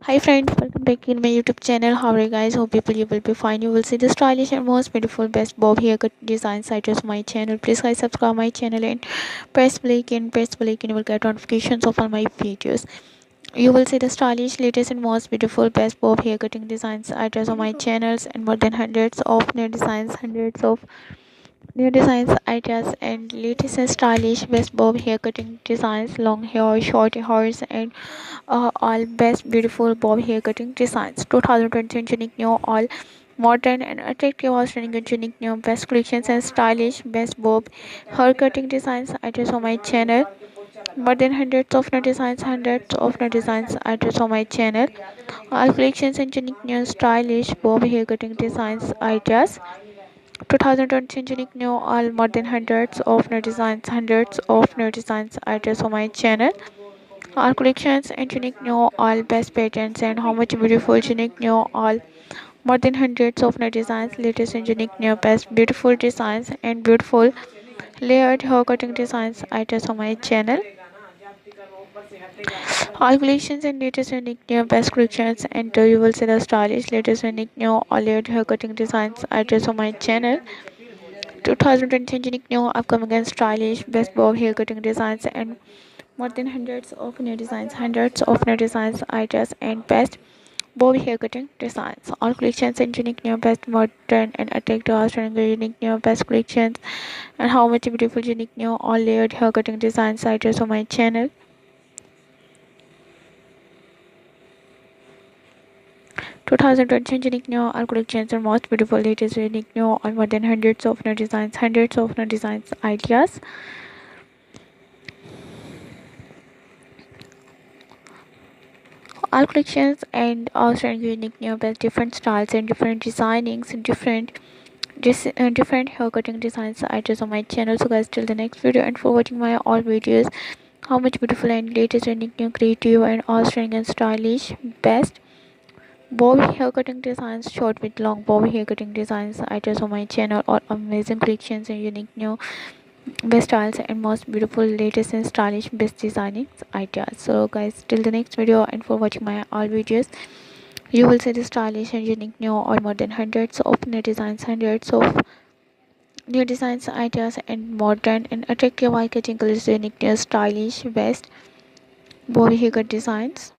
Hi friends, welcome back in my YouTube channel. How are you guys? Hope you will be fine. You will see the stylish and most beautiful best bob haircut designs I just my channel. Please guys subscribe my channel and press the like and you will get notifications of all my videos. You will see the stylish, latest and most beautiful best bob haircutting designs I just on my channels and more than hundreds of new designs, ideas, and latest and stylish best bob haircutting designs, long hair, short hairs, and all best beautiful bob haircutting designs. 2020 unique new all modern and attractive outstanding and unique new best collections and stylish best bob haircutting designs. Ideas on my channel. More than hundreds of new designs. Ideas on my channel. All collections and unique new stylish bob haircutting designs. Ideas. 2020 unique new all more than hundreds of new designs ideas on my channel. Our collections and unique new all best patterns and how much beautiful unique new all more than hundreds of new designs, latest and unique new best beautiful designs and beautiful layered hair cutting designs ideas on my channel. All collections and latest and unique new best collections and you will see the stylish latest and unique new all layered hair cutting designs ideas on my channel. 2020 unique new upcoming and stylish best bob hair cutting designs and more than hundreds of new designs ideas and best bob hair cutting designs. All collections and unique new best modern and attractive outstanding unique new best collections and how much beautiful unique new all layered hair cutting designs ideas on my channel. 2020 unique new all collections and most beautiful latest unique new all more than hundreds of new designs ideas. All collections and also unique new best different styles and different designings and different hair cutting designs ideas on my channel. So guys, till the next video and for watching my all videos, how much beautiful and latest unique new creative and outstanding and stylish best bob hair cutting designs, short with long bob hair cutting designs ideas on my channel. All amazing collections and unique new best styles and most beautiful latest and stylish best designing ideas. So guys, till the next video and for watching my all videos, you will see the stylish and unique new or more than hundreds of new designs ideas and modern and attractive eye-catching colors unique new stylish best bobby haircut designs.